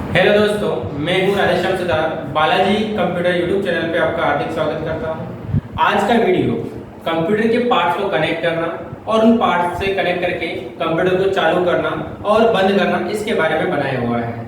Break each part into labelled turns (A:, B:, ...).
A: Hello दोस्तों, मैं हूं Radheshyam Sutar. Balaji computer YouTube channel पे आपका हार्दिक स्वागत करता हूं। आज का वीडियो कंप्यूटर के पार्ट्स को कनेक्ट करना और उन पार्ट्स से कनेक्ट करके कंप्यूटर को चालू करना और बंद करना, इसके बारे में बनाया हुआ है।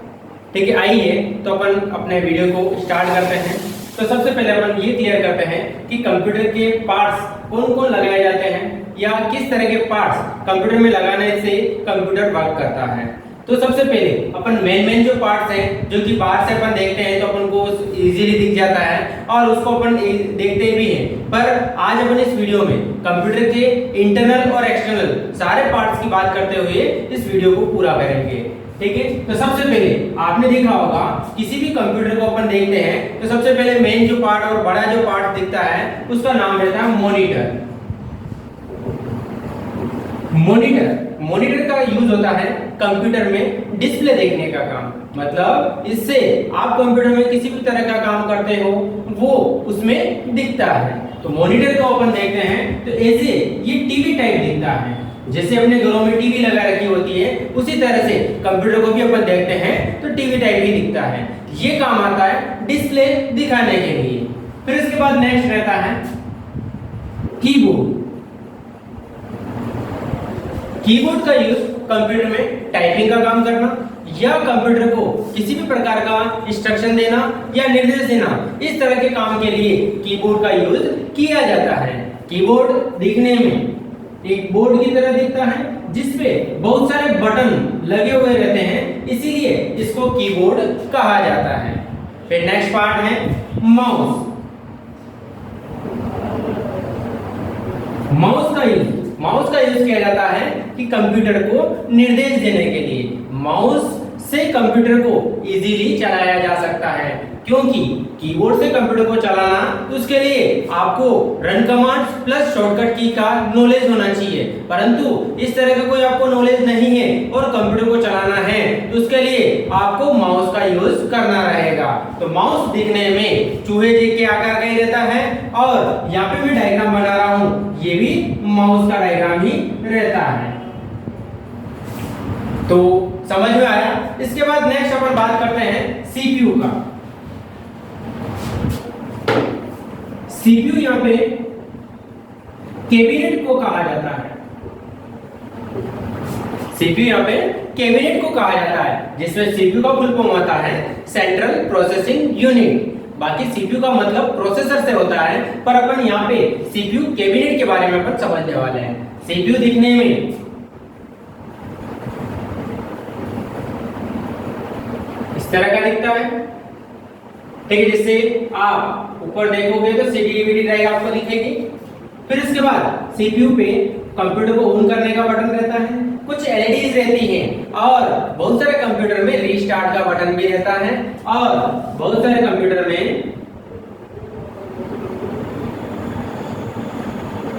A: ठीक है, आइए तो अपन अपने वीडियो को स्टार्ट करते हैं। तो सबसे पहले अपन ये क्लियर करते हैं कि कंप्यूटर के पार्ट्स कौन कौन लगाए जाते हैं या किस तरह के पार्ट्स कंप्यूटर में लगाने से कंप्यूटर वर्क करता है। तो सबसे पहले अपन मेन जो पार्ट्स हैं, जो कि बाहर से अपन देखते हैं तो अपन को इजीली दिख जाता है और उसको अपन देखते भी हैं, पर आज अपन इस वीडियो में कंप्यूटर के इंटरनल और एक्सटर्नल सारे पार्ट्स की बात करते हुए इस वीडियो को पूरा करेंगे। ठीक है, तो सबसे पहले आपने देखा होगा किसी भी कंप्यूटर को अपन देखते हैं तो सबसे पहले मेन जो पार्ट और बड़ा जो पार्ट दिखता है उसका नाम रहता है मॉनिटर। मॉनिटर का यूज होता है कंप्यूटर में डिस्प्ले देखने का काम, मतलब इससे आप कंप्यूटर में किसी भी तरह का काम करते हो वो उसमें दिखता है। तो मॉनिटर को अपन देखते हैं तो ऐसे ये टीवी टाइप दिखता है, जैसे अपने घरों में टीवी लगा रखी होती है उसी तरह से कंप्यूटर को भी अपन देखते हैं तो टीवी टाइप ही दिखता है। ये काम आता है डिस्प्ले दिखाने के लिए। फिर इसके बाद नेक्स्ट रहता है कीबोर्ड। कीबोर्ड का यूज कंप्यूटर में टाइपिंग का काम करना या कंप्यूटर को किसी भी प्रकार का इंस्ट्रक्शन देना या निर्देश देना, इस तरह के काम के लिए कीबोर्ड का यूज किया जाता है। कीबोर्ड दिखने में एक बोर्ड की तरह दिखता है जिसपे बहुत सारे बटन लगे हुए रहते हैं, इसीलिए इसको कीबोर्ड कहा जाता है। फिर नेक्स्ट पार्ट है माउस। माउस का यूज किया जाता है कि कंप्यूटर को निर्देश देने के लिए। माउस से कंप्यूटर को इजीली चलाया जा सकता है, क्योंकि कीबोर्ड से कंप्यूटर को चलाना तो उसके लिए आपको रन कमांड प्लस शॉर्टकट की का नॉलेज होना चाहिए, परंतु इस तरह का कोई आपको नॉलेज नहीं है और कंप्यूटर को चलाना है तो उसके लिए आपको माउस का यूज करना रहेगा। तो माउस दिखने में चूहे के आकार का ही रहता है और यहाँ पे मैं डायग्राम बना रहा हूँ, ये भी माउस का डायग्राम ही रहता है। तो समझ में आया। इसके बाद नेक्स्ट अपन बात करते हैं सीपीयू का। सीपीयू यहाँ पे कैबिनेट को कहा जाता है। सीपीयू यहाँ पे कैबिनेट को कहा जाता है, जिसमें सीपीयू का फुल फॉर्म होता है सेंट्रल प्रोसेसिंग यूनिट। बाकी सीपीयू का मतलब प्रोसेसर से होता है, पर अपन यहाँ पे सीपीयू कैबिनेट के बारे में अपन समझने वाले हैं। सीपीयू दिखने में इस तरह का दिखता है, ठीक है, जिससे आप ऊपर देखोगे तो सीडी ड्राइव आपको दिखेगी। फिर इसके बाद सीपीयू पे कंप्यूटर को ऑन करने का बटन रहता है, कुछ एलईडीज रहती हैं और बहुत सारे कंप्यूटर में रीस्टार्ट का बटन भी रहता है और बहुत सारे कंप्यूटर में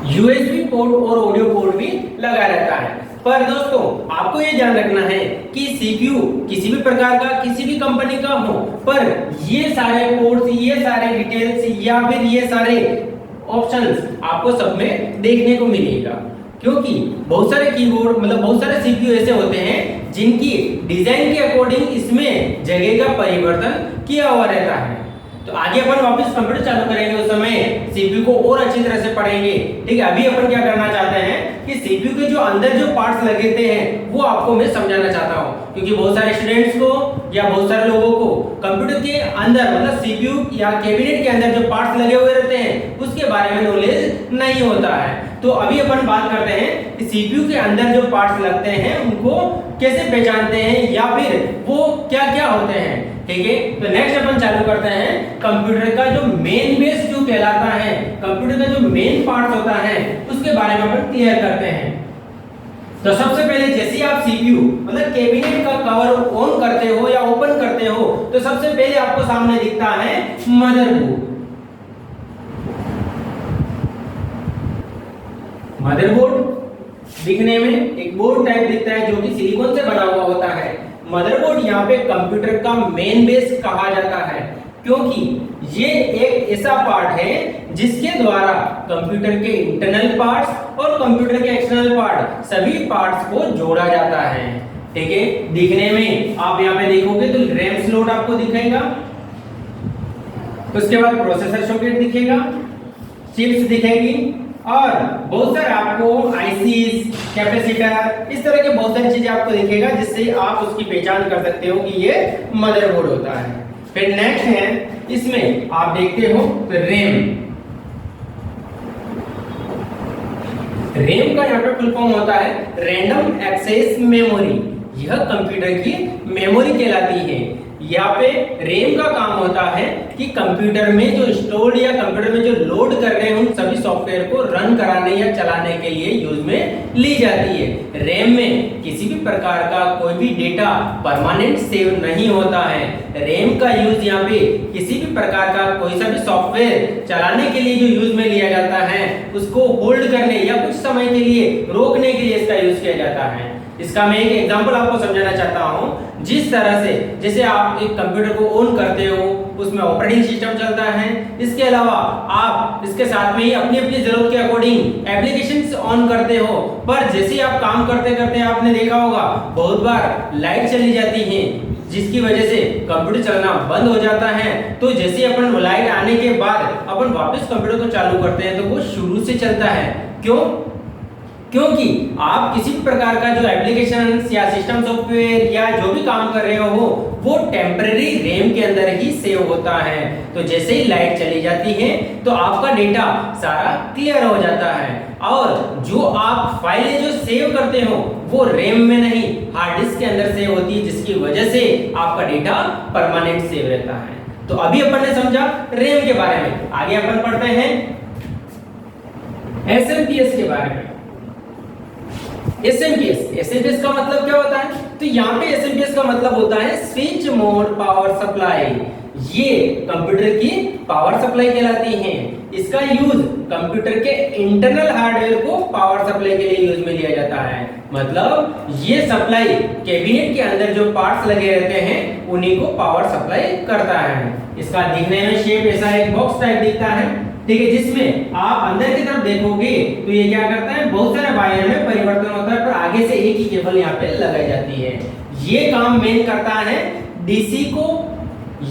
A: यूएसबी पोर्ट और ऑडियो पोर्ट भी लगा रहता है। पर दोस्तों आपको ये ध्यान रखना है कि सीपीयू किसी भी प्रकार का किसी भी कंपनी का हो, पर ये सारे पोर्ट्स, ये सारे डिटेल्स या फिर ये सारे ऑप्शंस आपको सब में देखने को मिलेगा, क्योंकि बहुत सारे कीबोर्ड मतलब बहुत सारे सीपीयू ऐसे होते हैं जिनकी डिजाइन के अकॉर्डिंग इसमें जगह का परिवर्तन किया हुआ रहता है। तो आगे अपन वापस कंप्यूटर चालू करेंगे उस समय सीपीयू को और अच्छी तरह से पढ़ेंगे। ठीक है, अभी अपन क्या करना चाहते हैं कि सीपीयू के जो अंदर जो पार्ट्स लगते हैं वो आपको मैं समझाना चाहता हूँ, क्योंकि बहुत सारे स्टूडेंट्स को या बहुत सारे लोगों को कंप्यूटर के अंदर मतलब सीपीयू या कैबिनेट के अंदर जो पार्ट्स लगे हुए रहते हैं उसके बारे में नॉलेज नहीं होता है। तो अभी अपन बात करते हैं कि सीपीयू के अंदर जो पार्ट्स लगते हैं उनको कैसे पहचानते हैं या फिर वो क्या क्या होते हैं। ठीक है, तो नेक्स्ट अपन चालू करते हैं कंप्यूटर का जो मेन बेस जो कहलाता है, कंप्यूटर का जो मेन पार्ट होता है उसके बारे में अपन क्लियर करते हैं। तो सबसे पहले जैसे आप सीपीयू मतलब कैबिनेट का कवर ऑन करते हो या ओपन करते हो तो सबसे पहले आपको सामने दिखता है मदरबोर्ड। मदरबोर्ड दिखने में एक बोर्ड टाइप दिखता है जो कि सिलिकॉन से बना हुआ होता है। मदरबोर्ड यहाँ पे कंप्यूटर का मेन बेस कहा जाता है, क्योंकि ये एक ऐसा पार्ट है जिसके द्वारा कंप्यूटर के इंटरनल पार्ट्स और कंप्यूटर के एक्सटर्नल पार्ट सभी पार्ट्स को जोड़ा जाता है। ठीक है, दिखने में आप यहाँ पे देखोगे तो रैम स्लॉट स्लॉट आपको दिखेगा, उसके बाद प्रोसेसर सॉकेट दिखेगा, चिप्स दिखेगी और बहुत सारे आपको आईसीज, कैपेसिटर, इस तरह के बहुत सारी चीजें आपको दिखेगा जिससे आप उसकी पहचान कर सकते हो कि ये मदरबोर्ड होता है। फिर नेक्स्ट है, इसमें आप देखते हो तो रैम का यहाँ पे फुल फॉर्म होता है रैंडम एक्सेस मेमोरी। यह कंप्यूटर की मेमोरी कहलाती है। यहाँ पे रैम का काम होता है कि कंप्यूटर में जो स्टोर्ड या कंप्यूटर में जो लोड कर रहे हैं उन सभी सॉफ्टवेयर को रन कराने या चलाने के लिए यूज में ली जाती है। रैम में किसी भी प्रकार का कोई भी डेटा परमानेंट सेव नहीं होता है। रैम का यूज यहाँ पे किसी भी प्रकार का कोई सा भी सॉफ्टवेयर चलाने के लिए जो यूज में लिया जाता है उसको होल्ड करने या कुछ समय के लिए रोकने के लिए इसका यूज किया जाता है। इसका मैं एक एग्जांपल आपको समझाना चाहता हूं। जिस तरह से जैसे आप एक कंप्यूटर को ऑन करते हो, उसमें ऑपरेटिंग सिस्टम चलता है, इसके अलावा आप इसके साथ में ही अपनी अपनी जरूरत के अकॉर्डिंग एप्लीकेशंस ऑन करते हो। पर जैसे आप काम करते करते आपने देखा होगा बहुत बार लाइट चली जाती है जिसकी वजह से कंप्यूटर चलना बंद हो जाता है। तो जैसे अपन लाइट आने के बाद अपन वापस कंप्यूटर को चालू करते हैं तो वो शुरू से चलता है। क्यों? क्योंकि आप किसी भी प्रकार का जो एप्लीकेशन या सिस्टम सॉफ्टवेयर या जो भी काम कर रहे हो वो टेम्पररी रैम के अंदर ही सेव होता है। तो जैसे ही लाइट चली जाती है तो आपका डेटा सारा क्लियर हो जाता है और जो आप फाइलें जो सेव करते हो वो रैम में नहीं हार्ड डिस्क के अंदर सेव होती है, जिसकी वजह से आपका डेटा परमानेंट सेव रहता है। तो अभी अपन ने समझा रैम के बारे में। आगे अपन पढ़ते हैं एसएमपीएस के बारे में। एसएमपीएस का मतलब क्या होता है? तो यहाँ पे एसएमपीएस का मतलब होता है स्विच मोड पावर सप्लाई। ये कंप्यूटर की पावर सप्लाई कहलाती है। इसका यूज कंप्यूटर के इंटरनल हार्डवेयर को पावर सप्लाई के लिए यूज में लिया जाता है। मतलब ये सप्लाई कैबिनेट के अंदर जो पार्ट्स लगे रहते हैं उन्हीं को पावर सप्लाई करता है। इसका दिखने में शेप ऐसा एक बॉक्स टाइप दिखता है, ठीक है, जिसमें आप अंदर की तरफ देखोगे तो ये क्या करता है, बहुत सारे वायर में परिवर्तन होता है पर आगे से एक ही केबल यहाँ पे लगाई जाती है। ये काम मेन करता है डीसी को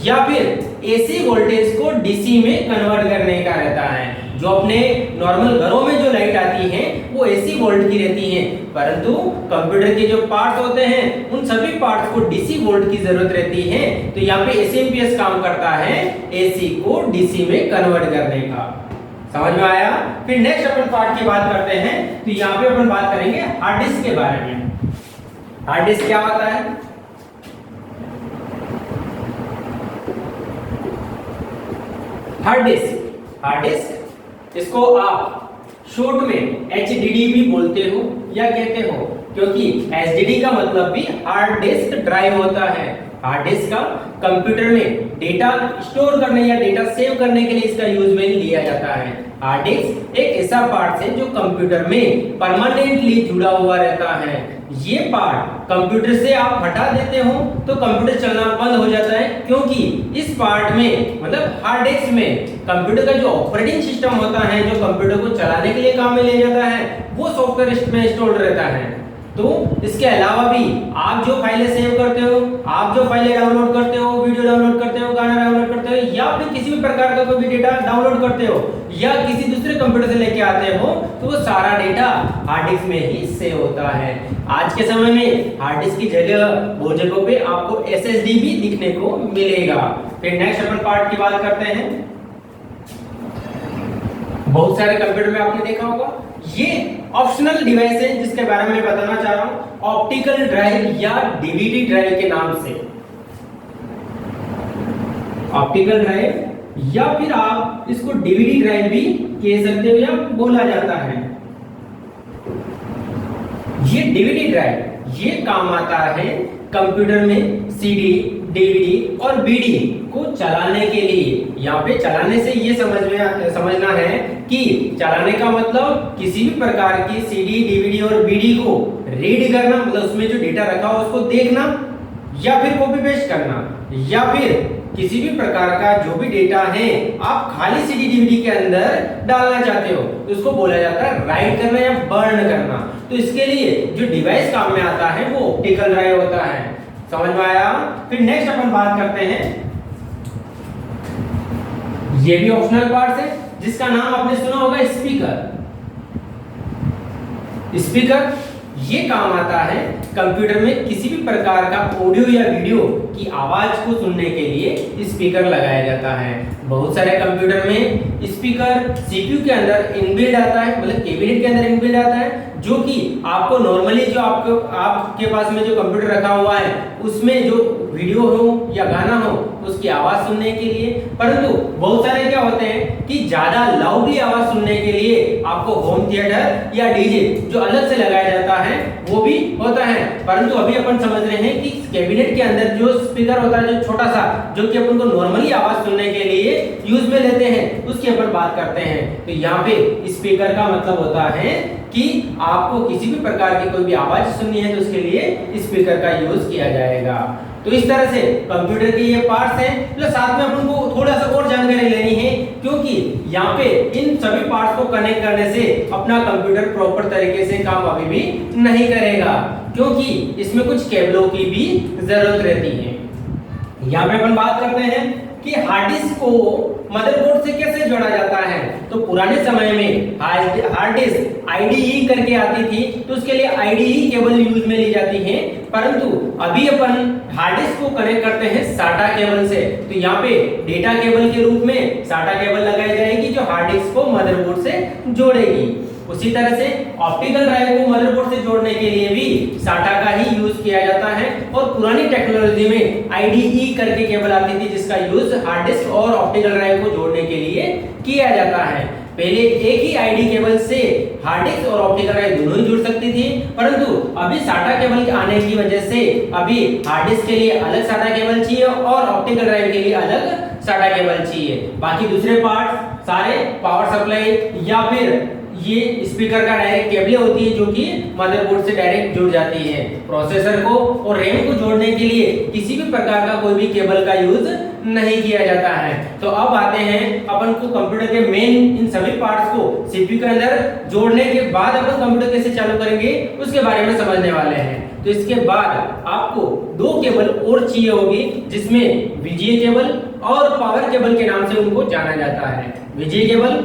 A: या फिर एसी वोल्टेज को डीसी में कन्वर्ट करने का रहता है। जो अपने नॉर्मल घरों में जो लाइट आती है वो एसी वोल्ट की रहती है, परंतु कंप्यूटर के जो पार्ट्स होते हैं उन सभी पार्ट्स को डीसी वोल्ट की जरूरत रहती है। तो यहाँ पे एसएमपीएस काम करता है एसी को डीसी में कन्वर्ट करने का। समझ में आया? फिर नेक्स्ट अपन पार्ट की बात करते हैं। तो यहाँ पे अपन बात करेंगे हार्ड डिस्क के बारे में। हार्ड डिस्क क्या होता है? हार्ड डिस्क इसको आप शॉर्ट में HDD भी बोलते हो या कहते हो, क्योंकि HDD का मतलब भी हार्ड डिस्क ड्राइव होता है। हार्ड डिस्क का कंप्यूटर में डेटा स्टोर करने या डेटा सेव करने के लिए इसका यूज में लिया जाता है। हार्ड डिस्क एक ऐसा पार्ट है जो कंप्यूटर में परमानेंटली जुड़ा हुआ रहता है। ये पार्ट कंप्यूटर से आप हटा देते हो तो कंप्यूटर चलना बंद हो जाता है, क्योंकि इस पार्ट में मतलब हार्ड डिस्क में कंप्यूटर का जो ऑपरेटिंग सिस्टम होता है जो कंप्यूटर को चलाने के लिए काम में लिया जाता है वो सॉफ्टवेयर में स्टोर रहता है। तो इसके अलावा भी आप जो फाइलें सेव करते हो, आप जो फाइलें डाउनलोड करते हो, वीडियो डाउनलोड करते हो, गाना डाउनलोड करते हो या फिर किसी भी प्रकार का कोई भी डेटा डाउनलोड करते हो या किसी दूसरे कंप्यूटर से लेके आते हो तो वो सारा डेटा हार्ड डिस्क में ही सेव होता है। आज के समय में हार्ड डिस्क की जगह बहुत जगहों पे आपको SSD भी दिखने को मिलेगा। फिर नेक्स्ट अपन पार्ट की बात करते हैं। बहुत सारे कंप्यूटर में आपने देखा होगा ये ऑप्शनल डिवाइस है जिसके बारे में मैं बताना चाह रहा हूं, ऑप्टिकल ड्राइव या डीवीडी ड्राइव के नाम से। ऑप्टिकल ड्राइव या फिर आप इसको डीवीडी ड्राइव भी कह सकते हो या बोला जाता है। ये डीवीडी ड्राइव ये काम आता है कंप्यूटर में सीडी, डीवीडी और बीडी को चलाने के लिए। यहाँ पे चलाने से ये समझना है कि चलाने का मतलब किसी भी प्रकार की सीडी, डीवीडी और बीडी को रीड करना, मतलब उसमें जो डेटा रखा हो उसको देखना या फिर कॉपी पेस्ट करना, या फिर किसी भी प्रकार का जो भी डेटा है आप खाली सीडी, डीवीडी के अंदर डालना चाहते हो तो उसको बोला जाता है राइट करना या बर्न करना। तो इसके लिए जो डिवाइस काम में आता है वो ऑप्टिकल ड्राइव होता है। समझ में आया। फिर नेक्स्ट अपन बात करते हैं, ये भी ऑप्शनल पार्ट है जिसका नाम आपने सुना होगा स्पीकर। स्पीकर ये काम आता है कंप्यूटर में किसी भी प्रकार का ऑडियो या वीडियो की आवाज को सुनने के लिए स्पीकर लगाया जाता है। बहुत सारे कंप्यूटर में स्पीकर सीपीयू के अंदर इनबिल्ट आता है, मतलब कैबिनेट के अंदर इनबिल्ट आता है, जो कि आपको नॉर्मली जो आपके पास में जो कंप्यूटर रखा हुआ है उसमें जो वीडियो हो या गाना हो उसकी आवाज सुनने के लिए। परंतु बहुत सारे क्या होते हैं कि ज्यादा लाउडली आवाज सुनने के लिए आपको होम थिएटर या डीजे जो अलग से लगाया जाता है वो भी होता है। परंतु अभी अपन समझ रहे हैं कि कैबिनेट के अंदर जो स्पीकर होता है, जो छोटा सा, जो कि अपन को नॉर्मली आवाज सुनने के लिए यूज में लेते हैं, उसकी अपन बात करते हैं। तो यहाँ पे स्पीकर का मतलब होता है कि आपको किसी भी प्रकार की कोई भी आवाज सुननी है तो उसके लिए स्पीकर का यूज किया जाएगा। तो इस तरह से कंप्यूटर के ये पार्ट्स हैं, प्लस साथ में अपन को थोड़ा सा और जानकारी लेनी है, क्योंकि यहाँ पे इन सभी पार्ट्स को कनेक्ट करने से अपना कंप्यूटर प्रॉपर तरीके से काम अभी भी नहीं करेगा, क्योंकि इसमें कुछ केबलों की भी जरूरत रहती है। यहाँ पे अपन बात करते हैं कि हार्ड डिस्क को मदरबोर्ड से कैसे जोड़ा जाता है। तो पुराने समय में हार्ड डिस्क आईडीई करके आती थी, तो उसके लिए आईडीई केबल यूज में ली जाती है। परंतु अभी अपन हार्ड डिस्क को कनेक्ट करते हैं साटा केबल से। तो यहाँ पे डेटा केबल के रूप में साटा केबल लगाई जाएगी जो हार्ड डिस्क को मदरबोर्ड से जोड़ेगी। उसी तरह से ऑप्टिकल ड्राइव को मदरबोर्ड से जोड़ने के लिए भी साटा का ही यूज किया जाता है। और पुरानी टेक्नोलॉजी में आईडीई करके केबल आती थी जिसका यूज हार्ड डिस्क और ऑप्टिकल ड्राइव को जोड़ने के लिए किया जाता है। पहले एक ही आईडी केबल से हार्ड डिस्क और ऑप्टिकल ड्राइव दोनों ही जुड़ सकती थी, परंतु अभी साटा केबल के आने की वजह से अभी हार्ड डिस्क के लिए अलग साटा केबल चाहिए और ऑप्टिकल ड्राइव के लिए अलग साटा केबल चाहिए। बाकी दूसरे पार्ट सारे पावर सप्लाई या फिर ये स्पीकर का डायरेक्ट केबलें होती है जो कि मदरबोर्ड से डायरेक्ट जुड़ जाती है। प्रोसेसर को और रैम को जोड़ने के लिए किसी भी प्रकार का कोई भी केबल का यूज नहीं किया जाता है। तो अब आते हैं अपन को कंप्यूटर के मेन इन सभी पार्ट्स को सीपीयू के अंदर जोड़ने के बाद अपन कंप्यूटर कैसे चालू करेंगे उसके बारे में समझने वाले हैं। तो इसके बाद आपको दो केबल और चाहिए होगी, जिसमें वीजीए केबल और पावर केबल के नाम से उनको जाना जाता है। वीजीए केबल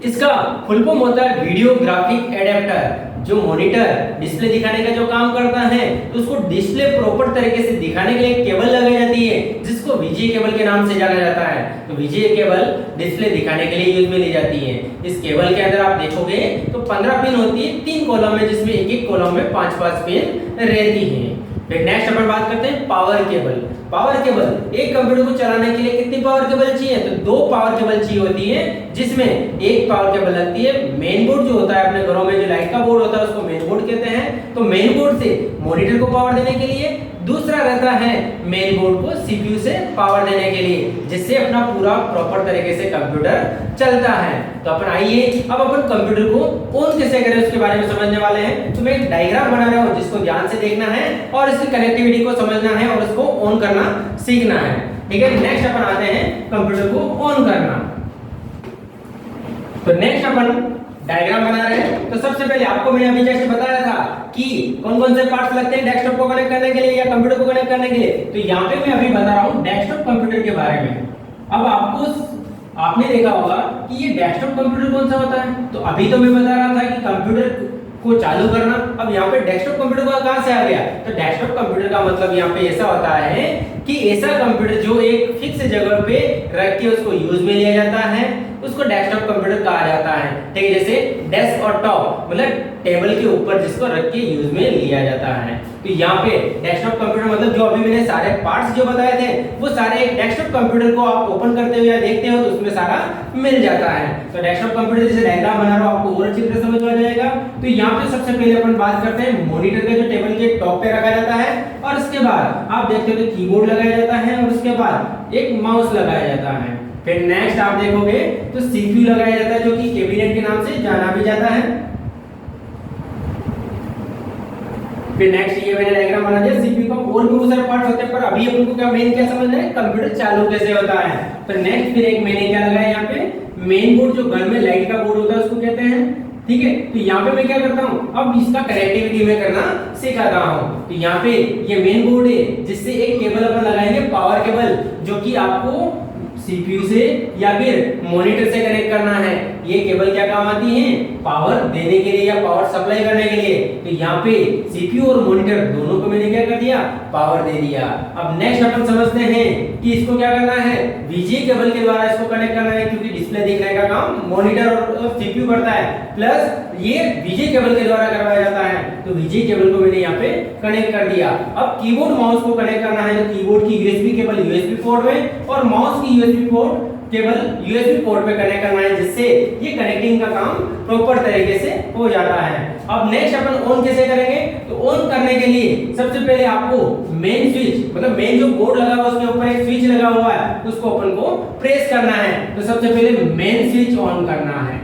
A: इसका फुल फॉर्म होता है वीडियो ग्राफिक एडेप्टर, जो मॉनिटर डिस्प्ले दिखाने का जो काम करता है तो उसको डिस्प्ले प्रॉपर तरीके से दिखाने के लिए केबल लगाई जाती है जिसको वीजीए केबल के नाम से जाना जाता है। तो वीजीए केबल डिस्प्ले दिखाने के लिए यूज में ली जाती है। इस केबल के अंदर आप देखोगे तो 15 पिन होती है 3 कॉलम में, जिसमें एक एक कॉलम में 5-5 पिन रहती है। फिर नेक्स्ट अपन बात करते हैं पावर केबल। पावर केबल एक कंप्यूटर को चलाने के लिए कितनी पावर केबल चाहिए, तो 2 पावर केबल चाहिए होती है, जिसमें एक पावर केबल लगती है मेन बोर्ड जो होता है अपने घरों में जो लाइट का बोर्ड होता है उसको मेन बोर्ड कहते हैं। तो मेन बोर्ड से मॉनिटर को पावर देने के लिए, दूसरा रहता है मेन बोर्ड को सीपीयू से पावर देने के लिए, जिससे अपना पूरा प्रॉपर तरीके से कंप्यूटर चलता है। तो अपन आइए अब अपन कंप्यूटर को ऑन कैसे करें उसके बारे में समझने वाले हैं। तो मैं एक डायग्राम बना रहा हूं जिसको ध्यान से देखना है और इसकी कनेक्टिविटी को समझना है और इसको ऑन करना सीखना है। ठीक है, नेक्स्ट अपन आते हैं कंप्यूटर को ऑन करना। तो नेक्स्ट अपन डायग्राम बना रहे हैं। तो सबसे पहले आपको मैंने अभी जैसे बताया था कि कौन कौन से पार्ट्स लगते हैं डेस्कटॉप को कनेक्ट करने के लिए या कंप्यूटर को कनेक्ट करने के लिए। तो यहाँ पे मैं अभी बता रहा हूँ डेस्कटॉप कंप्यूटर के बारे में। अब आपने देखा होगा कि ये डेस्कटॉप कंप्यूटर कौन सा होता है। तो अभी तो मैं बता रहा था कि कंप्यूटर को चालू करना, अब यहाँ पे डेस्कटॉप कंप्यूटर का कहां से आ गया। तो डेस्कटॉप कंप्यूटर का मतलब यहाँ पे ऐसा होता है कि ऐसा कंप्यूटर जो एक फिक्स जगह पे रख के उसको यूज में लिया जाता है उसको डेस्कटॉप कंप्यूटर कहा जाता है। ठीक है, जैसे डेस्क और टॉप मतलब टेबल के ऊपर जिसको रख के यूज में लिया जाता है। तो यहाँ पे डेस्कटॉप कंप्यूटर मतलब जो अभी मैंने सारे पार्ट्स जो बताए थे वो सारे एक डेस्कटॉप कंप्यूटर को आप ओपन करते हुए या देखते हो तो उसमें सारा मिल जाता है। तो डेस्कटॉप कंप्यूटर जैसे डायग्राम बना रहा हूं आपको और अच्छी तरह समझ में आ जाएगा। तो यहाँ पे सबसे पहले अपन बात करते हैं मॉनिटर के जो टेबल के टॉप पे रखा जाता है और उसके बाद आप देखते हो तो कीबोर्ड लगाया जाता है और उसके बाद एक माउस लगाया जाता है। फिर नेक्स्ट आप देखोगे तो सीपीयू लगाया जाता है जो कि कैबिनेट के नाम से जाना भी जाता है। फिर नेक्स्ट ये मैंने डायग्राम बना दिया सीपीयू का, और भी बहुत सारे पार्ट्स होते हैं पर अभी अपन को क्या मेन क्या समझना है कंप्यूटर चालू कैसे होता है। तो नेक्स्ट फिर एक मैंने क्या लगाया यहाँ पे मेन बोर्ड जो घर में लाइट का बोर्ड होता है उसको कहते हैं ठीक है। तो यहाँ पे मैं क्या करता हूँ, अब इसका कनेक्टिविटी मैं करना सिखाता हूँ। तो यहाँ पे ये मेन बोर्ड है जिससे एक केबल अपन लगाएंगे, पावर केबल, जो कि आपको सीपीयू से या फिर मॉनिटर से कनेक्ट करना है। ये केबल क्या काम आती है, पावर देने के लिए या पावर सप्लाई करने के लिए। तो यहाँ पे सीपीयू और मॉनिटर दोनों को मैंने क्या कर दिया, पावर दे दिया। अब नेक्स्ट अपन समझते हैं कि इसको क्या करना है, वीजीए केबल के द्वारा इसको कनेक्ट करना है, क्योंकि डिस्प्ले दिखने का काम मॉनिटर और सीपीयू करता है, प्लस ये वीजीए केबल के द्वारा करवाया जाता है। तो वीजीए केबल को मैंने यहाँ पे कनेक्ट कर दिया। अब कीबोर्ड माउस को कनेक्ट करना है, तो कीबोर्ड की यूएसबी केबल यूएसबी पोर्ट में और माउस की USB port cable USB port पे कनेक्ट करना है, जिससे ये कनेक्टिंग का काम प्रॉपर तरीके से हो जाता है। अब नेक्स्ट अपन ऑन कैसे करेंगे, तो ऑन करने के लिए सबसे पहले आपको मेन स्विच, मतलब मेन जो बोर्ड लगा हुआ है उसके ऊपर एक स्विच लगा हुआ है, उसको अपन को प्रेस करना है। तो सबसे पहले मेन स्विच ऑन करना है,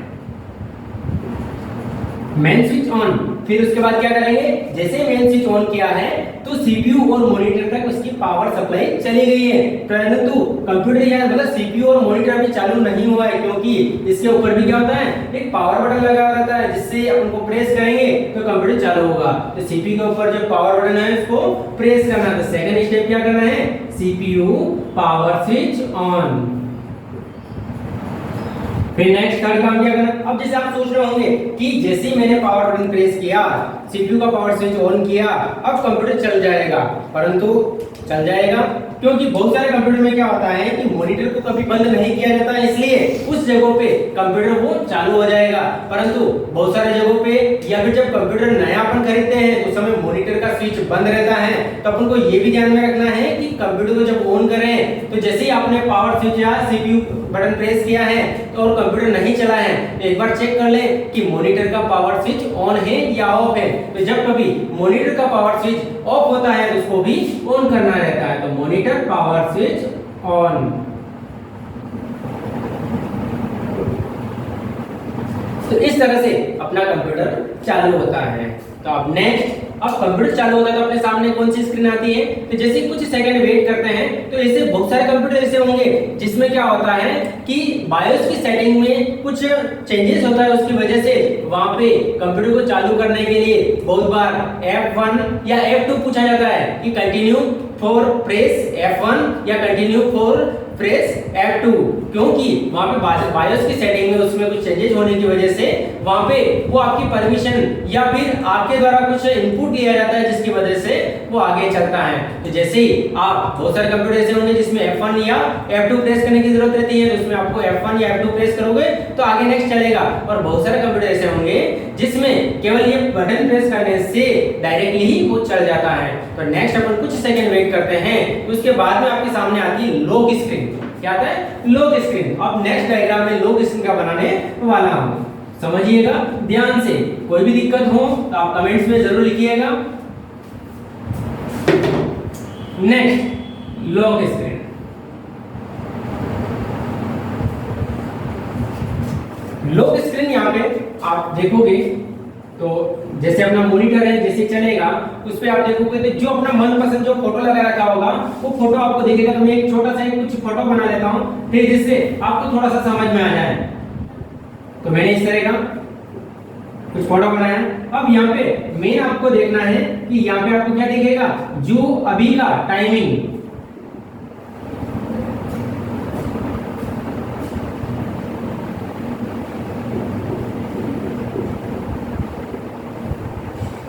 A: मेन स्विच ऑन। फिर उसके बाद क्या करेंगे, जैसे मेन स्विच ऑन किया है तो सीपीयू और मॉनिटर तक उसकी पावर सप्लाई चली गई है, परंतु कंप्यूटर या मतलब सीपीयू और मॉनिटर अभी चालू नहीं हुआ है, क्योंकि इसके ऊपर भी क्या होता है, एक पावर बटन लगा रहता है, जिससे अपन को प्रेस करेंगे तो कंप्यूटर चालू होगा। तो सीपीयू के ऊपर जो पावर बटन है उसको प्रेस करना है। तो सेकंड स्टेप क्या करना है, सीपीयू पावर स्विच ऑन। फिर नेक्स्ट थर्ड काम क्या करना। अब जैसे आप सोच रहे होंगे कि जैसे ही मैंने पावर बटन प्रेस किया, सीपीयू का पावर स्विच ऑन किया, अब कंप्यूटर चल जाएगा, परंतु चल जाएगा क्योंकि बहुत सारे कंप्यूटर में क्या होता है कि मॉनिटर को कभी बंद नहीं किया जाता है, इसलिए उस जगहों पे कंप्यूटर वो चालू हो जाएगा। परंतु बहुत सारे जगहों पे या फिर जब कंप्यूटर नया अपन खरीदते हैं तो उस समय मॉनिटर का स्विच बंद रहता है, तो अपन को ये भी ध्यान में रखना है कि कंप्यूटर को जब ऑन करें तो जैसे ही आपने पावर स्विच या सीपीयू बटन प्रेस किया है तो और कंप्यूटर नहीं चला है, तो एक बार चेक कर ले कि मॉनिटर का पावर स्विच ऑन है या ऑफ है। तो जब कभी मॉनिटर का पावर स्विच ऑफ होता है तो उसको भी ऑन करना रहता है। तो मॉनिटर पावर स्विच ऑन। तो इस तरह से अपना कंप्यूटर चालू होता है। तो अब नेक्स्ट, अब कंप्यूटर चालू होता है तो अपने सामने कौन सी स्क्रीन आती है, तो जैसे कुछ सेकंड वेट करते हैं तो ऐसे बहुत सारे कंप्यूटर ऐसे होंगे जिसमें क्या होता है कि बायोस की सेटिंग में कुछ चेंजेस होता है, उसकी वजह से वहां पे कंप्यूटर को चालू करने के लिए बहुत बार F1 या F2 पूछा जाता है कि कंटिन्यू फॉर प्रेस F1 या कंटिन्यू फॉर प्रेस F2, क्योंकि वहां पे बायोस की सेटिंग में उसमें कुछ चेंजेस होने की वजह से वहां पे वो आपकी परमिशन या फिर आपके द्वारा कुछ इनपुट लिया जाता है, जिसकी वजह से वो आगे चलता है। तो जैसे ही आप बहुत सारे कंप्यूटर ऐसे होंगे जिसमें F1 या F2 प्रेस करने की जरूरत रहती है, तो उसमें आपको F1 या F2 प्रेस करोगे तो आगे नेक्स्ट चलेगा। और बहुत सारे कंप्यूटर ऐसे होंगे जिसमें केवल ये बटन प्रेस करने से डायरेक्टली ही वो चल जाता है। तो नेक्स्ट अपन कुछ सेकंड वेट करते हैं, उसके बाद में आपके सामने आती है लॉक स्क्रीन। क्या आता है, लॉक स्क्रीन। अब नेक्स्ट डायग्राम में लॉक स्क्रीन का बनाने वाला हूं, समझिएगा ध्यान से। कोई भी दिक्कत हो तो आप कमेंट्स में जरूर लिखिएगा। Next, lock screen. Lock screen यहाँ पे आप देखोगे तो जैसे अपना मॉनिटर है, जैसे चलेगा उस पे आप देखोगे तो जो अपना मनपसंद जो फोटो लगा रखा होगा वो फोटो आपको दिखेगा। तो मैं एक छोटा सा कुछ फोटो बना लेता हूँ, फिर जिससे आपको थोड़ा सा समझ में आ जाए। तो मैंने इस तरह का कुछ फोटो बनाया। अब यहाँ पे मेन आपको देखना है कि यहाँ पे आपको क्या दिखेगा, जो अभी का टाइमिंग,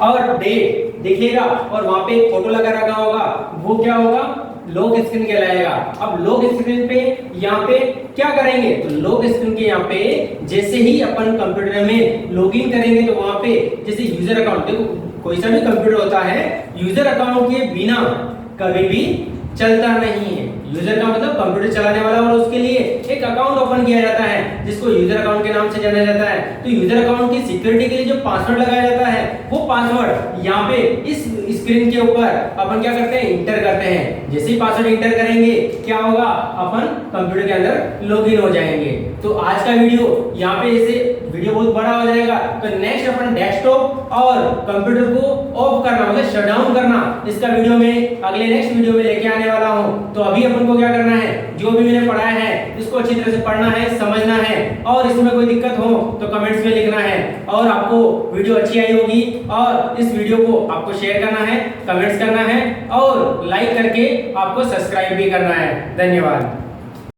A: और डेट दिखेगा, और वहां पे एक फोटो लगा रखा होगा, वो क्या होगा, लॉक स्क्रीन कहलाएगा। अब लॉक स्क्रीन पे यहाँ पे क्या करेंगे, तो लॉक स्क्रीन के यहाँ पे जैसे ही अपन कंप्यूटर में लॉगिन करेंगे तो वहां पे जैसे यूजर अकाउंट, देखो कोई सा भी कंप्यूटर होता है यूजर अकाउंट के बिना कभी भी चलता नहीं है। यूजर का मतलब कंप्यूटर चलाने वाला, और उसके लिए एक अकाउंट ओपन किया जाता है जिसको यूजर अकाउंट के नाम से जाना जाता है। तो यूजर अकाउंट की सिक्योरिटी के लिए जो पासवर्ड लगाया जाता है वो पासवर्ड यहाँ पे इस स्क्रीन के ऊपर अपन क्या करते हैं, इंटर करते हैं। जैसे ही पासवर्ड इंटर करेंगे क्या होगा, अपन कंप्यूटर के अंदर लॉगिन हो जाएंगे। तो आज का वीडियो यहाँ पे ऐसे वीडियो बहुत बड़ा हो जाएगा। तो नेक्स्ट अपन डेस्कटॉप और कंप्यूटर को ऑफ करना मतलब शट डाउन करना, इसका वीडियो में अगले नेक्स्ट वीडियो में लेके आने वाला हूं। तो अभी अपन को क्या करना है, जो भी मैंने पढ़ाया है इसको अच्छी तरह से पढ़ना है, समझना है, और इसमें कोई दिक्कत हो तो कमेंट्स में लिखना है। और आपको वीडियो अच्छी आई होगी और इस वीडियो को आपको शेयर करना है, कमेंट्स करना है और लाइक करके आपको सब्सक्राइब भी करना है। धन्यवाद।